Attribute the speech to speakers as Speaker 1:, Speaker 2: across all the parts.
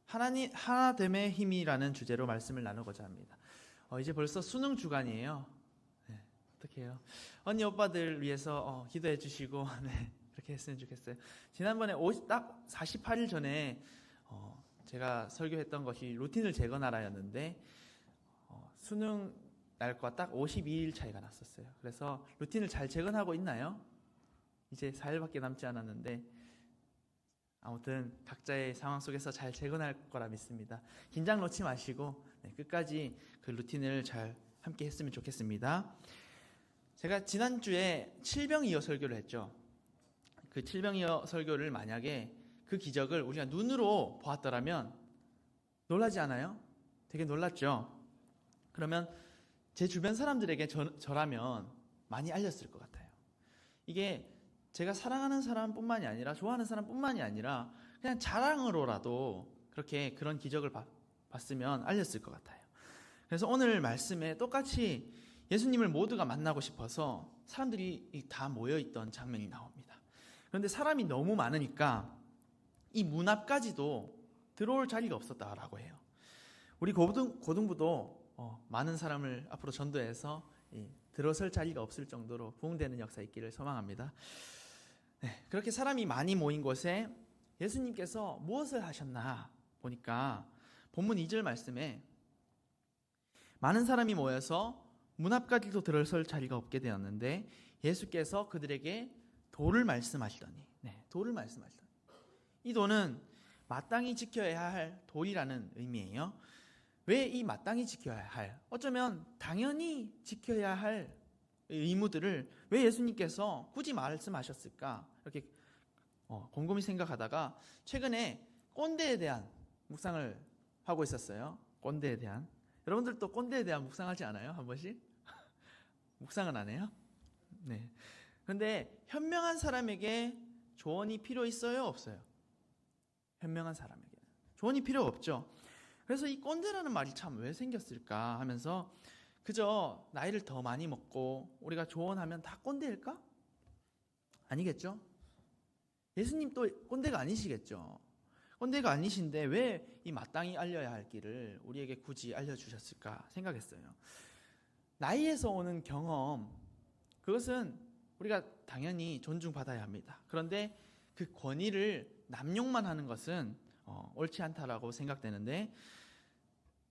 Speaker 1: 하나됨의 힘이라는 주제로 말씀을 나누고자 합니다. 이제 벌써 수능 주간이에요. 네, 어떻게 해요? 언니 오빠들 위해서 기도해 주시고 네, 그렇게 했으면 좋겠어요. 지난번에 딱 48일 전에 제가 설교했던 것이 루틴을 재건하라였는데 수능 날과 딱 52일 차이가 났었어요. 그래서 루틴을 잘 재건하고 있나요? 이제 4일밖에 남지 않았는데 아무튼 각자의 상황 속에서 잘 재건할 거라 믿습니다. 긴장 놓지 마시고 끝까지 그 루틴을 잘 함께 했으면 좋겠습니다. 제가 지난주에 칠병이어 설교를 했죠. 그 칠병이어 설교를 만약에 그 기적을 우리가 눈으로 보았더라면 놀라지 않아요? 되게 놀랐죠? 그러면 제 주변 사람들에게 저라면 많이 알렸을 것 같아요. 이게 제가 사랑하는 사람뿐만이 아니라 좋아하는 사람뿐만이 아니라 그냥 자랑으로라도 그렇게 그런 기적을 봤으면 알렸을 것 같아요. 그래서 오늘 말씀에 똑같이 예수님을 모두가 만나고 싶어서 사람들이 다 모여있던 장면이 나옵니다. 그런데 사람이 너무 많으니까 이 문 앞까지도 들어올 자리가 없었다라고 해요. 우리 고등부도 많은 사람을 앞으로 전도해서 들어설 자리가 없을 정도로 부흥되는 역사 있기를 소망합니다. 네, 그렇게 사람이 많이 모인 곳에 예수님께서 무엇을 하셨나 보니까 본문 2절 말씀에 많은 사람이 모여서 문 앞까지도 들어설 자리가 없게 되었는데 예수께서 그들에게 도를 말씀하시더니 도를 말씀하시더니 이 도는 마땅히 지켜야 할 도리라는 의미예요. 왜 이 마땅히 지켜야 할, 어쩌면 당연히 지켜야 할 의무들을 왜 예수님께서 굳이 말씀하셨을까? 이렇게 곰곰이 생각하다가 최근에 꼰대에 대한 묵상을 하고 있었어요. 꼰대에 대한. 여러분들도 꼰대에 대한 묵상하지 않아요? 한 번씩? 묵상은 안 해요? 네. 그런데 현명한 사람에게 조언이 필요 있어요? 없어요? 현명한 사람에게는 조언이 필요 없죠. 그래서 이 꼰대라는 말이 참 왜 생겼을까 하면서 그저 나이를 더 많이 먹고 우리가 조언하면 다 꼰대일까? 아니겠죠? 예수님 또 꼰대가 아니시겠죠? 꼰대가 아니신데 왜 이 마땅히 알려야 할 길을 우리에게 굳이 알려주셨을까 생각했어요. 나이에서 오는 경험, 그것은 우리가 당연히 존중받아야 합니다. 그런데 그 권위를 남용만 하는 것은 옳지 않다라고 생각되는데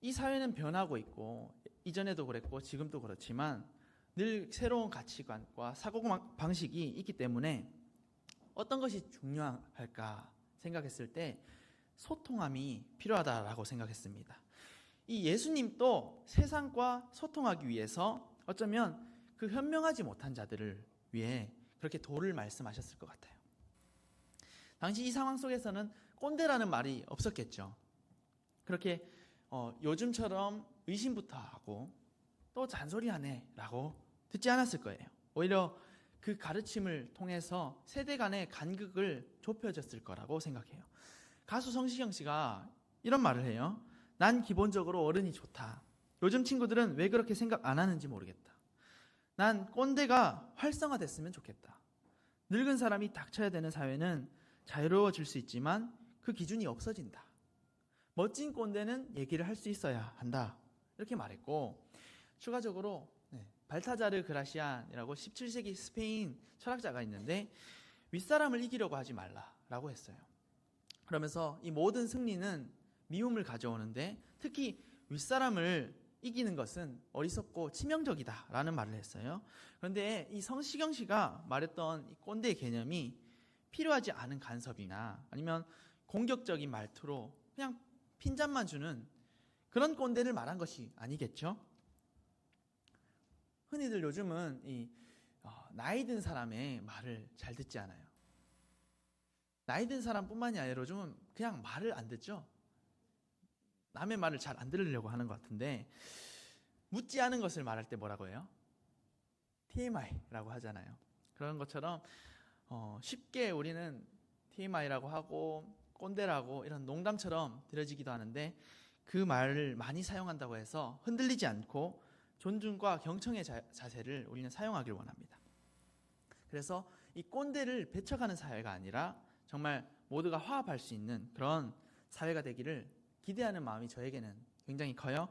Speaker 1: 이 사회는 변하고 있고 이전에도 그랬고 지금도 그렇지만 늘 새로운 가치관과 사고방식이 있기 때문에 어떤 것이 중요할까 생각했을 때 소통함이 필요하다라고 생각했습니다. 이 예수님도 세상과 소통하기 위해서 어쩌면 그 현명하지 못한 자들을 위해 그렇게 도를 말씀하셨을 것 같아요. 당시 이 상황 속에서는 꼰대라는 말이 없었겠죠. 그렇게 요즘처럼 의심부터 하고 또 잔소리하네 라고 듣지 않았을 거예요. 오히려 그 가르침을 통해서 세대 간의 간극을 좁혀졌을 거라고 생각해요. 가수 성시경 씨가 이런 말을 해요. 난 기본적으로 어른이 좋다. 요즘 친구들은 왜 그렇게 생각 안 하는지 모르겠다. 난 꼰대가 활성화됐으면 좋겠다. 늙은 사람이 닥쳐야 되는 사회는 자유로워질 수 있지만 그 기준이 없어진다. 멋진 꼰대는 얘기를 할 수 있어야 한다. 이렇게 말했고 추가적으로 발타자르 그라시안이라고 17세기 스페인 철학자가 있는데 윗사람을 이기려고 하지 말라라고 했어요. 그러면서 이 모든 승리는 미움을 가져오는데 특히 윗사람을 이기는 것은 어리석고 치명적이다라는 말을 했어요. 그런데 이 성시경 씨가 말했던 이 꼰대의 개념이 필요하지 않은 간섭이나 아니면 공격적인 말투로 그냥 핀잔만 주는 그런 꼰대를 말한 것이 아니겠죠? 흔히들 요즘은 나이 든 사람의 말을 잘 듣지 않아요. 나이 든 사람뿐만이 아니라 요즘은 그냥 말을 안 듣죠. 남의 말을 잘 안 들으려고 하는 것 같은데 묻지 않은 것을 말할 때 뭐라고 해요? TMI라고 하잖아요. 그런 것처럼 쉽게 우리는 TMI라고 하고 꼰대라고 이런 농담처럼 들어지기도 하는데 그 말을 많이 사용한다고 해서 흔들리지 않고 존중과 경청의 자세를 우리는 사용하길 원합니다. 그래서 이 꼰대를 배척하는 사회가 아니라 정말 모두가 화합할 수 있는 그런 사회가 되기를 기대하는 마음이 저에게는 굉장히 커요.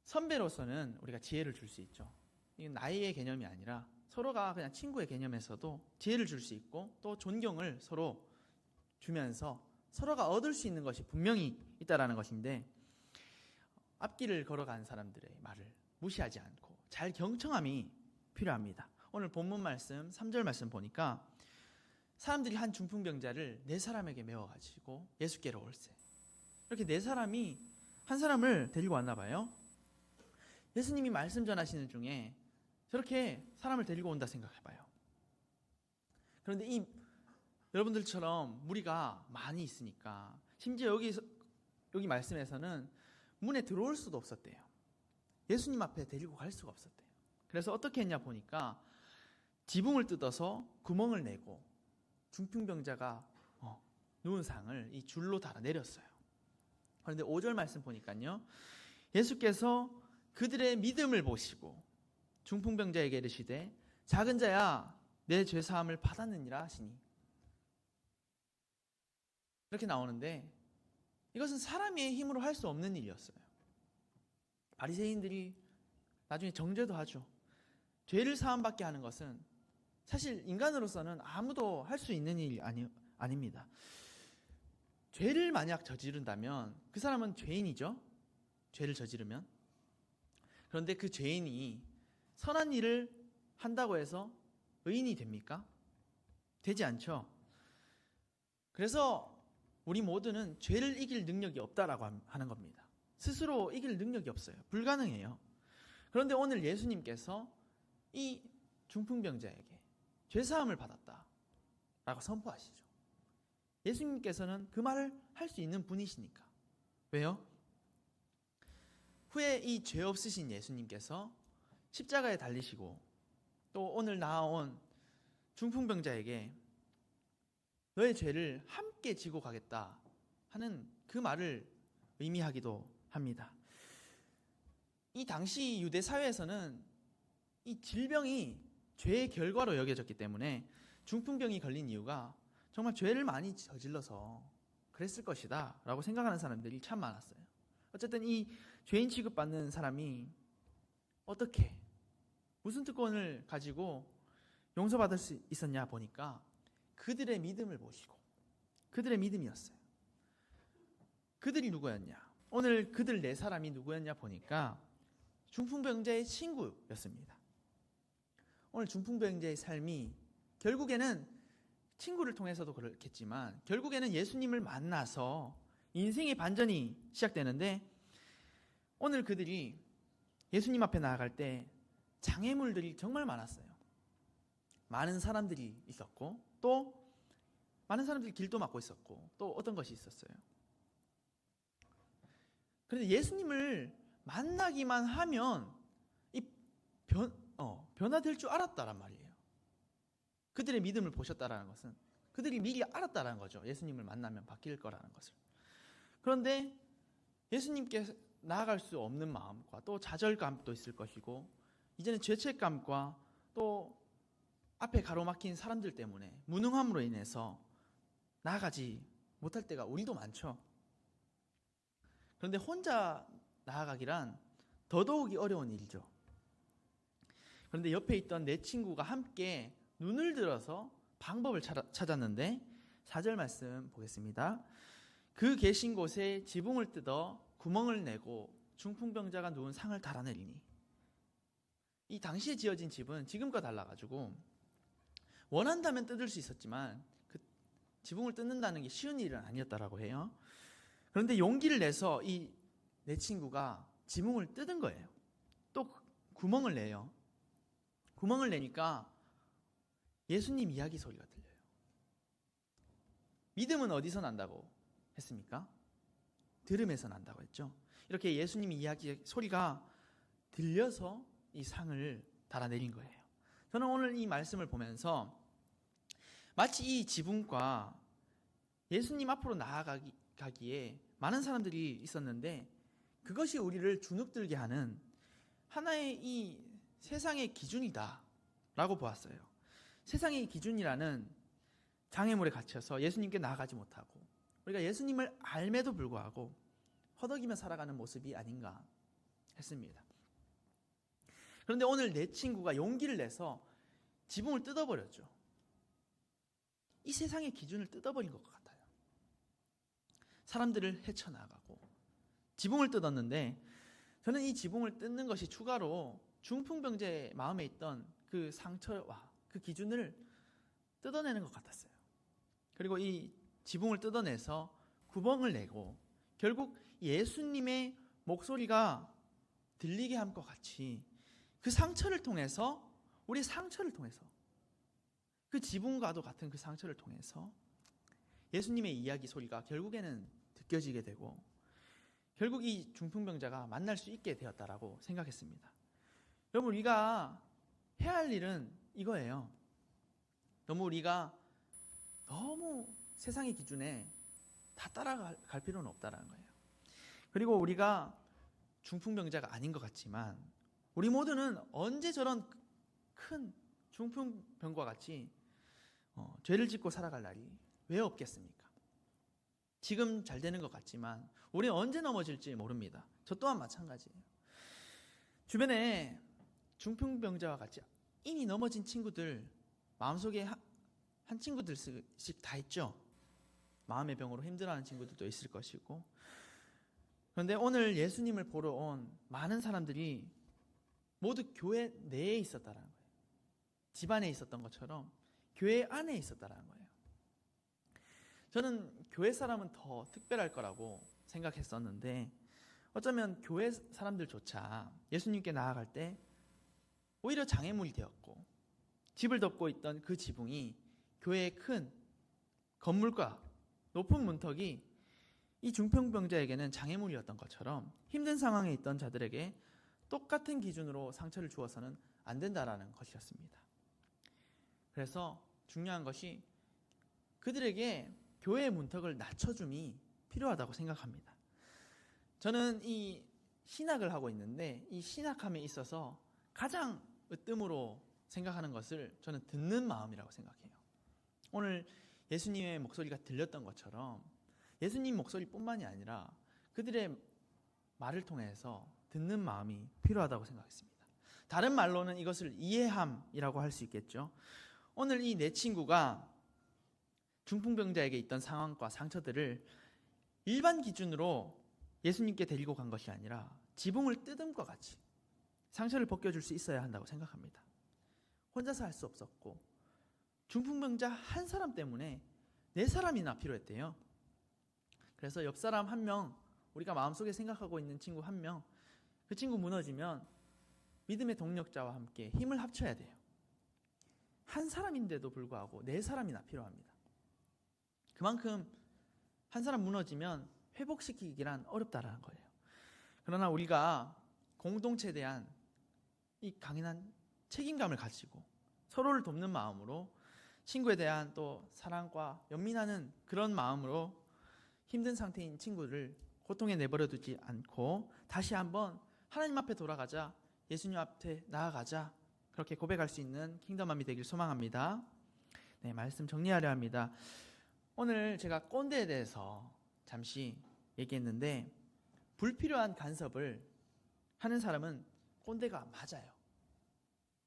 Speaker 1: 선배로서는 우리가 지혜를 줄 수 있죠. 이건 나이의 개념이 아니라 서로가 그냥 친구의 개념에서도 지혜를 줄 수 있고 또 존경을 서로 주면서 서로가 얻을 수 있는 것이 분명히 있다라는 것인데, 앞길을 걸어간 사람들의 말을 무시하지 않고 잘 경청함이 필요합니다. 오늘 본문 말씀 3절 말씀 보니까 사람들이 한 중풍병자를 4사람에게 메워가지고 예수께로 올세. 이렇게 4사람이 한 사람을 데리고 왔나 봐요. 예수님이 말씀 전하시는 중에 저렇게 사람을 데리고 온다 생각해봐요. 그런데 여러분들처럼 무리가 많이 있으니까, 심지어 여기 말씀에서는 문에 들어올 수도 없었대요. 예수님 앞에 데리고 갈 수가 없었대요. 그래서 어떻게 했냐 보니까 지붕을 뜯어서 구멍을 내고 중풍병자가 누운 상을 이 줄로 달아 내렸어요. 그런데 5절 말씀 보니까요, 예수께서 그들의 믿음을 보시고 중풍병자에게 이르시되 작은 자야 내 죄사함을 받았느니라 하시니, 이렇게 나오는데 이것은 사람의 힘으로 할 수 없는 일이었어요. 바리새인들이 나중에 정죄도 하죠. 죄를 사함받게 하는 것은 사실 인간으로서는 아무도 할 수 있는 일이 아닙니다. 죄를 만약 저지른다면 그 사람은 죄인이죠. 죄를 저지르면. 그런데 그 죄인이 선한 일을 한다고 해서 의인이 됩니까? 되지 않죠. 그래서 우리 모두는 죄를 이길 능력이 없다라고 하는 겁니다. 스스로 이길 능력이 없어요. 불가능해요. 그런데 오늘 예수님께서 이 중풍병자에게 죄사함을 받았다라고 선포하시죠. 예수님께서는 그 말을 할 수 있는 분이시니까. 왜요? 후에 이 죄 없으신 예수님께서 십자가에 달리시고 또 오늘 나아온 중풍병자에게 너의 죄를 함께 지고 가겠다 하는 그 말을 의미하기도 합니다. 이 당시 유대 사회에서는 이 질병이 죄의 결과로 여겨졌기 때문에 중풍병이 걸린 이유가 정말 죄를 많이 저질러서 그랬을 것이다 라고 생각하는 사람들이 참 많았어요. 어쨌든 이 죄인 취급받는 사람이 어떻게, 무슨 특권을 가지고 용서받을 수 있었냐 보니까 그들의 믿음을 보시고, 그들의 믿음이었어요. 그들이 누구였냐? 오늘 그들 4사람이 누구였냐 보니까 중풍병자의 친구였습니다. 오늘 중풍병자의 삶이 결국에는 친구를 통해서도 그렇겠지만 결국에는 예수님을 만나서 인생의 반전이 시작되는데, 오늘 그들이 예수님 앞에 나아갈 때 장애물들이 정말 많았어요. 많은 사람들이 있었고 또 많은 사람들이 길도 막고 있었고 또 어떤 것이 있었어요. 그런데 예수님을 만나기만 하면 변화될 줄 알았다란 말이에요. 그들의 믿음을 보셨다라는 것은 그들이 미리 알았다라는 거죠. 예수님을 만나면 바뀔 거라는 것을. 그런데 예수님께 나아갈 수 없는 마음과 또 좌절감도 있을 것이고, 이제는 죄책감과 또 앞에 가로막힌 사람들 때문에 무능함으로 인해서 나아가지 못할 때가 우리도 많죠. 그런데 혼자 나아가기란 더더욱이 어려운 일이죠. 그런데 옆에 있던 내 친구가 함께 눈을 들어서 방법을 찾았는데 4절 말씀 보겠습니다. 그 계신 곳에 지붕을 뜯어 구멍을 내고 중풍병자가 누운 상을 달아내리니, 이 당시에 지어진 집은 지금과 달라가지고 원한다면 뜯을 수 있었지만 그 지붕을 뜯는다는 게 쉬운 일은 아니었다라고 해요. 그런데 용기를 내서 이 내 친구가 지붕을 뜯은 거예요. 또 구멍을 내요. 구멍을 내니까 예수님 이야기 소리가 들려요. 믿음은 어디서 난다고 했습니까? 들음에서 난다고 했죠. 이렇게 예수님 이야기 소리가 들려서 이 상을 달아내린 거예요. 저는 오늘 이 말씀을 보면서 마치 이 지붕과 예수님 앞으로 나아가기에 많은 사람들이 있었는데 그것이 우리를 주눅들게 하는 하나의 이 세상의 기준이다 라고 보았어요. 세상의 기준이라는 장애물에 갇혀서 예수님께 나아가지 못하고 우리가 예수님을 알매도 불구하고 허덕이며 살아가는 모습이 아닌가 했습니다. 그런데 오늘 내 친구가 용기를 내서 지붕을 뜯어버렸죠. 이 세상의 기준을 뜯어버린 것 같아요. 사람들을 헤쳐나가고 지붕을 뜯었는데, 저는 이 지붕을 뜯는 것이 추가로 중풍병자의 마음에 있던 그 상처와 그 기준을 뜯어내는 것 같았어요. 그리고 이 지붕을 뜯어내서 구멍을 내고 결국 예수님의 목소리가 들리게 한 것 같이 그 상처를 통해서, 우리의 상처를 통해서, 그 지붕과도 같은 그 상처를 통해서 예수님의 이야기 소리가 결국에는 느껴지게 되고 결국 이 중풍병자가 만날 수 있게 되었다라고 생각했습니다. 여러분, 우리가 해야 할 일은 이거예요. 우리가 너무 세상의 기준에 다 따라갈 필요는 없다라는 거예요. 그리고 우리가 중풍병자가 아닌 것 같지만 우리 모두는 언제 저런 큰 중풍병과 같이 죄를 짓고 살아갈 날이 왜 없겠습니까? 지금 잘 되는 것 같지만 우리는 언제 넘어질지 모릅니다. 저 또한 마찬가지예요. 주변에 중풍병자와 같이 이미 넘어진 친구들, 마음속에 한 친구들씩 다 있죠. 마음의 병으로 힘들어하는 친구들도 있을 것이고. 그런데 오늘 예수님을 보러 온 많은 사람들이 모두 교회 내에 있었다는 거예요. 집안에 있었던 것처럼 교회 안에 있었다는 거예요. 저는 교회 사람은 더 특별할 거라고 생각했었는데 어쩌면 교회 사람들조차 예수님께 나아갈 때 오히려 장애물이 되었고, 집을 덮고 있던 그 지붕이 교회의 큰 건물과 높은 문턱이 이 중풍병자에게는 장애물이었던 것처럼 힘든 상황에 있던 자들에게 똑같은 기준으로 상처를 주어서는 안 된다라는 것이었습니다. 그래서 중요한 것이 그들에게 교회의 문턱을 낮춰줌이 필요하다고 생각합니다. 저는 이 신학을 하고 있는데 이 신학함에 있어서 가장 으뜸으로 생각하는 것을 저는 듣는 마음이라고 생각해요. 오늘 예수님의 목소리가 들렸던 것처럼 예수님 목소리뿐만이 아니라 그들의 말을 통해서 듣는 마음이 필요하다고 생각했습니다. 다른 말로는 이것을 이해함이라고 할 수 있겠죠. 오늘 이 내 친구가 중풍병자에게 있던 상황과 상처들을 일반 기준으로 예수님께 데리고 간 것이 아니라 지붕을 뜯음과 같이 상처를 벗겨줄 수 있어야 한다고 생각합니다. 혼자서 할 수 없었고 중풍병자 한 사람 때문에 4사람이나 필요했대요. 그래서 옆 사람 1명, 우리가 마음속에 생각하고 있는 친구 1명, 그 친구 무너지면 믿음의 동력자와 함께 힘을 합쳐야 돼요. 한 사람인데도 불구하고 4사람이나 필요합니다. 그만큼 한 사람 무너지면 회복시키기란 어렵다라는 거예요. 그러나 우리가 공동체에 대한 이 강인한 책임감을 가지고 서로를 돕는 마음으로 친구에 대한 또 사랑과 연민하는 그런 마음으로 힘든 상태인 친구를 고통에 내버려 두지 않고 다시 한번 하나님 앞에 돌아가자, 예수님 앞에 나아가자, 그렇게 고백할 수 있는 킹덤맘이 되길 소망합니다. 네, 말씀 정리하려 합니다. 오늘 제가 꼰대에 대해서 잠시 얘기했는데 불필요한 간섭을 하는 사람은 꼰대가 맞아요.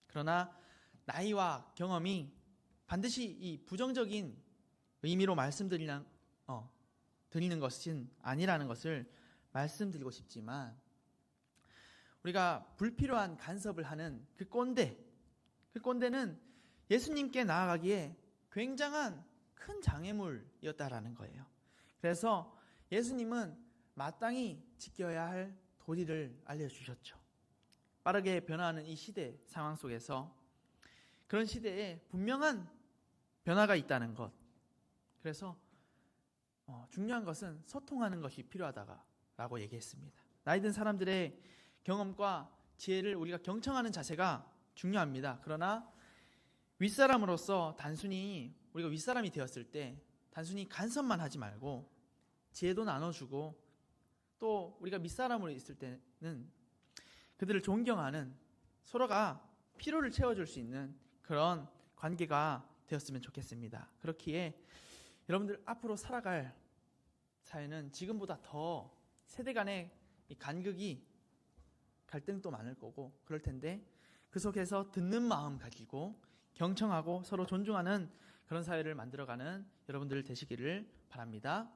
Speaker 1: 그러나 나이와 경험이 반드시 이 부정적인 의미로 말씀드리는 것은 아니라는 것을 말씀드리고 싶지만, 우리가 불필요한 간섭을 하는 그 꼰대는 예수님께 나아가기에 굉장한 큰 장애물이었다라는 거예요. 그래서 예수님은 마땅히 지켜야 할 도리를 알려주셨죠. 빠르게 변화하는 이 시대 상황 속에서 그런 시대에 분명한 변화가 있다는 것, 그래서 중요한 것은 소통하는 것이 필요하다라고 얘기했습니다. 나이 든 사람들의 경험과 지혜를 우리가 경청하는 자세가 중요합니다. 그러나 윗사람으로서 단순히 우리가 윗사람이 되었을 때 단순히 간섭만 하지 말고 지혜도 나눠주고, 또 우리가 밑사람으로 있을 때는 그들을 존경하는, 서로가 필요를 채워줄 수 있는 그런 관계가 되었으면 좋겠습니다. 그렇기에 여러분들 앞으로 살아갈 사회는 지금보다 더 세대 간의 이 간극이 갈등도 많을 거고 그럴 텐데 그 속에서 듣는 마음 가지고 경청하고 서로 존중하는 그런 사회를 만들어가는 여러분들 되시기를 바랍니다.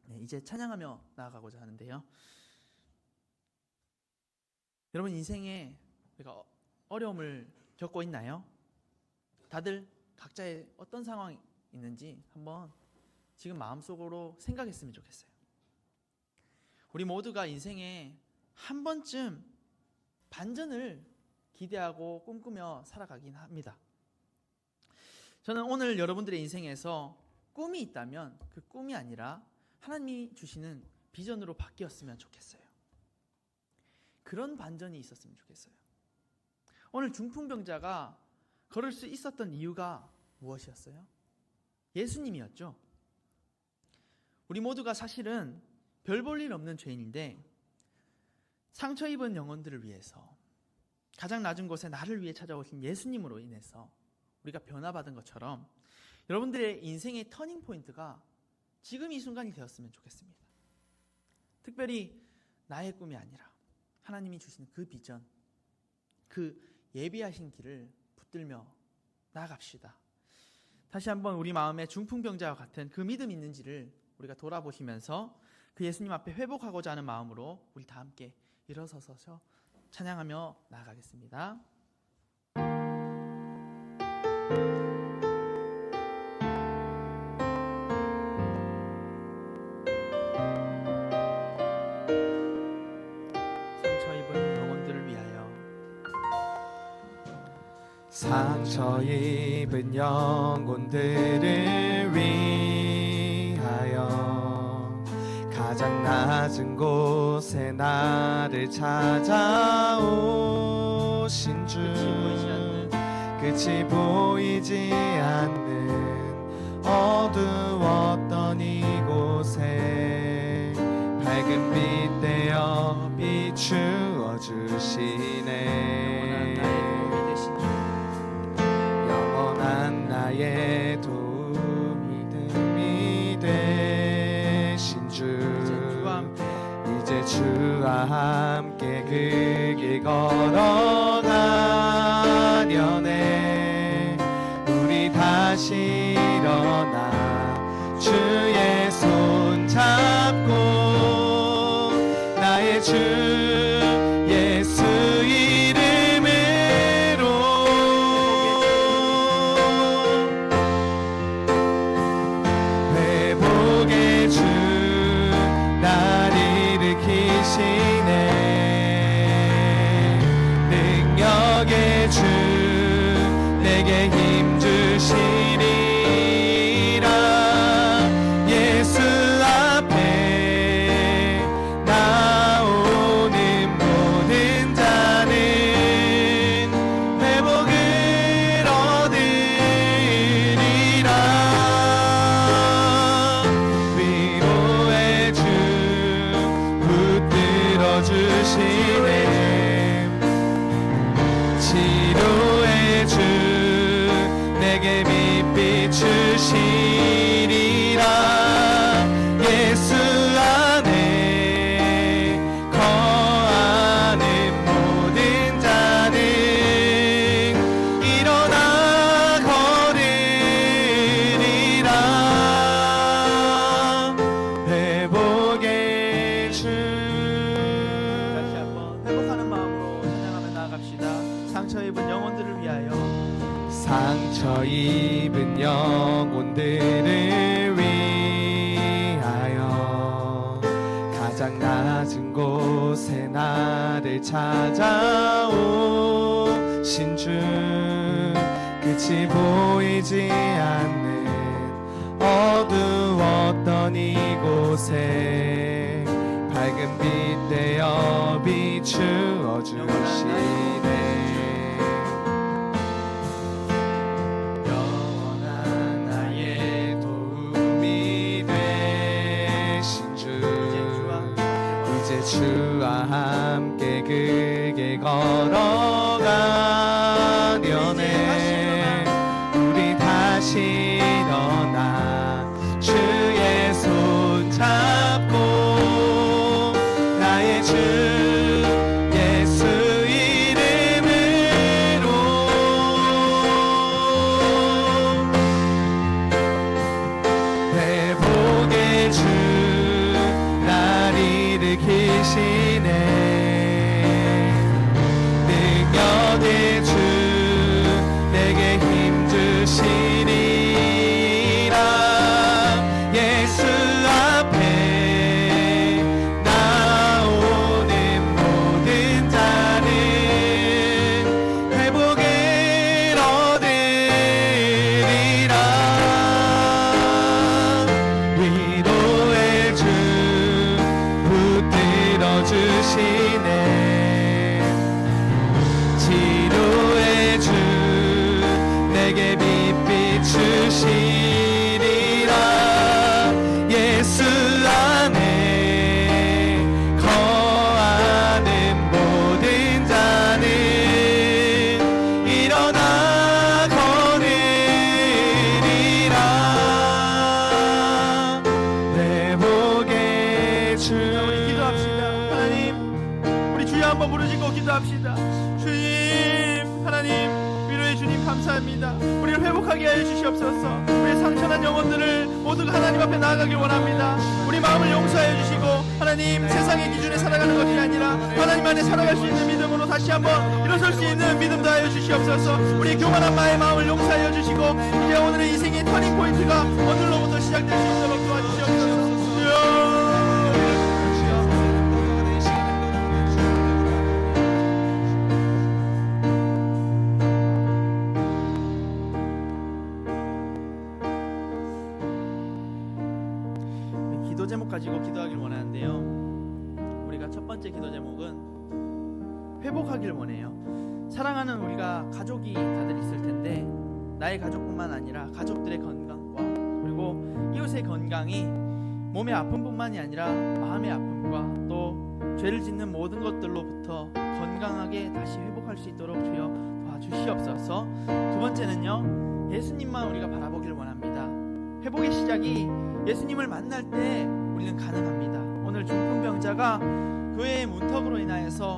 Speaker 1: 네, 이제 찬양하며 나아가고자 하는데요. 여러분 인생에 우리가 어려움을 겪고 있나요? 다들 각자의 어떤 상황이 있는지 한번 지금 마음속으로 생각했으면 좋겠어요. 우리 모두가 인생에 한 번쯤 반전을 기대하고 꿈꾸며 살아가긴 합니다. 저는 오늘 여러분들의 인생에서 꿈이 있다면 그 꿈이 아니라 하나님이 주시는 비전으로 바뀌었으면 좋겠어요. 그런 반전이 있었으면 좋겠어요. 오늘 중풍병자가 걸을 수 있었던 이유가 무엇이었어요? 예수님이었죠. 우리 모두가 사실은 별 볼 일 없는 죄인인데 상처 입은 영혼들을 위해서 가장 낮은 곳에 나를 위해 찾아오신 예수님으로 인해서 우리가 변화받은 것처럼 여러분들의 인생의 터닝 포인트가 지금 이 순간이 되었으면 좋겠습니다. 특별히 나의 꿈이 아니라 하나님이 주시는 그 비전, 그 예비하신 길을 붙들며 나아갑시다. 다시 한번 우리 마음에 중풍병자와 같은 그 믿음 있는지를 우리가 돌아보시면서 그 예수님 앞에 회복하고자 하는 마음으로 우리 다 함께 일어서서 찬양하며 나아가겠습니다. 상처 입은 영혼들을 위하여,
Speaker 2: 상처 입은 영혼들을 위하여 가장 낮은 곳에 나를 찾아오신 주, 끝이 보이지 않는 어두웠던 이곳에 밝은 빛 되어 비추어 주시네. 영원한 나의 도움이 되신 주, 이제 주와 함께 그 길 걸어가려네. 우리 다시 일어나 주의 손 잡고 나의 주 예수 이름으로 회복의 주 날 일으키시네. 능력의 주 내게 힘 주시리라. 예수 앞에 나오는 모든 자는 회복을 얻으리라. 위로의 주 붙들어 주시네. 치료의 주 내게 빛 비추시리라. 예수 안에 거하는 모든 자는 일어나 걸으리라. 회복의 주.
Speaker 1: 다시 한번 회복하는 마음으로 찬양하며 나아갑시다. 상처 입은 영혼들을 위하여,
Speaker 2: 상처 입은 영혼들을 위하여 가장 낮은 곳에 나를 찾아오신 주, 끝이 보이지 않는 어두웠던 이곳에 밝은 빛 되어 비추어 주시네. 영원한 나의 도움이 되신 주, 이제 주와 함께 그 길 걸어가려네. 우리 다시 일어나 주의 손 잡고 주 예수 이름으로 회복의 주 날 일으키시네 능력의 주 내게 힘 주시리라 예수 앞에 나오는 모든 자는 회복을 얻으리라 위로의 주 붙들어 주시네 치료의 주 내게 빛 비추시리라 예수 안에 거하는 모든 자는 일어나 걸으리라 회복의 주
Speaker 1: 우리 기도합시다. 하나님, 우리 주여 한번 부르짖고 기도합시다. 주님, 하나님, 위로의 주님 감사합니다. 우리를 회복하게 하여 주시옵소서. 우리의 상처난 영혼들을 모두가 하나님 앞에 나아가길 원합니다. 우리 마음을 용서하여 주시고 하나님 세상의 기준에 살아가는 것이 아니라 하나님 안에 살아갈 수 있는 믿음으로 다시 한번 일어설 수 있는 믿음 다하여 주시옵소서. 우리의 교만한 마음을 용서하여 주시고 이제 오늘의 인생의 터닝 포인트가 오늘로부터 시작될 수 있도록 도와주시옵소서. 기도 제목 가지고 기도하길 원하는데요. 우리가 첫 번째 기도 제목은 회복하길 원해요. 사랑하는 우리가 가족이 다들 있을 텐데 나의 가족뿐만 아니라 가족들의 건강과 그리고 이웃의 건강이 몸의 아픔뿐만이 아니라 마음의 아픔과 또 죄를 짓는 모든 것들로부터 건강하게 다시 회복할 수 있도록 주여 도와주시옵소서. 두 번째는요, 예수님만 우리가 바라보길 원합니다. 회복의 시작이 예수님을 만날 때 우리는 가능합니다. 오늘 중풍병자가 교회의 문턱으로 인하여서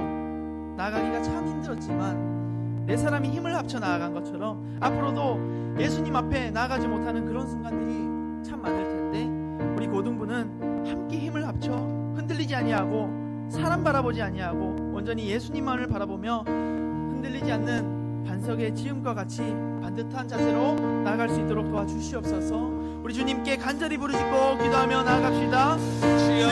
Speaker 1: 나가기가 참 힘들었지만 네 사람이 힘을 합쳐 나아간 것처럼 앞으로도 예수님 앞에 나아가지 못하는 그런 순간들이 참 많을 텐데 우리 고등부는 함께 힘을 합쳐 흔들리지 아니하고 사람 바라보지 아니하고 온전히 예수님만을 바라보며 흔들리지 않는 반석의 지음과 같이 반듯한 자세로 나아갈 수 있도록 도와주시옵소서. 우리 주님께 간절히 부르짖고 기도하며 나아갑시다. 주여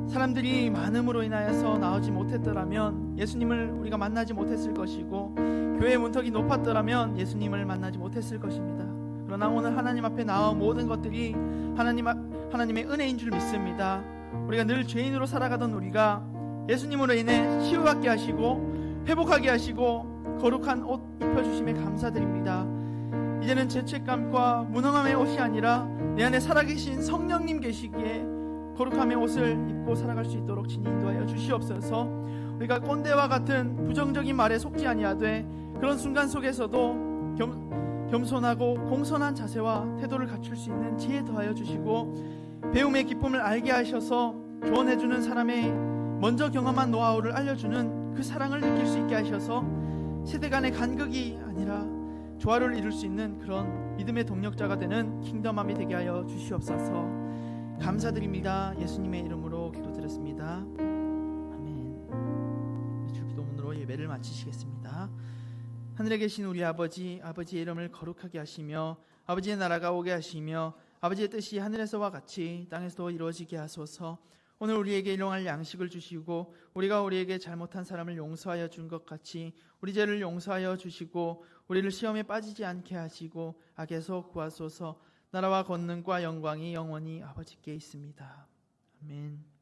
Speaker 1: 사람들이 많음으로 인하여서 나오지 못했더라면 예수님을 우리가 만나지 못했을 것이고, 교회의 문턱이 높았더라면 예수님을 만나지 못했을 것입니다. 그러나 오늘 하나님 앞에 나온 모든 것들이 하나님의 은혜인 줄 믿습니다. 우리가 늘 죄인으로 살아가던 우리가 예수님으로 인해 치유받게 하시고 회복하게 하시고 거룩한 옷 입혀주심에 감사드립니다. 이제는 죄책감과 무능함의 옷이 아니라 내 안에 살아계신 성령님 계시기에 거룩함의 옷을 입고 살아갈 수 있도록 친히 인도하여 주시옵소서. 우리가 꼰대와 같은 부정적인 말에 속지 아니하되 그런 순간 속에서도 겸손하고 공손한 자세와 태도를 갖출 수 있는 지혜 더하여 주시고, 배움의 기쁨을 알게 하셔서 조언해주는 사람의 먼저 경험한 노하우를 알려주는 그 사랑을 느낄 수 있게 하셔서 세대 간의 간극이 아니라 조화를 이룰 수 있는 그런 믿음의 동력자가 되는 킹덤함이 되게 하여 주시옵소서. 감사드립니다. 예수님의 이름으로 기도드렸습니다. 아멘. 주기도문으로 예배를 마치시겠습니다. 하늘에 계신 우리 아버지, 아버지의 이름을 거룩하게 하시며 아버지의 나라가 오게 하시며 아버지의 뜻이 하늘에서와 같이 땅에서도 이루어지게 하소서. 오늘 우리에게 일용할 양식을 주시고 우리가 우리에게 잘못한 사람을 용서하여 준 것 같이 우리 죄를 용서하여 주시고 우리를 시험에 빠지지 않게 하시고 악에서 구하소서. 나라와 권능과 영광이 영원히 아버지께 있습니다. 아멘.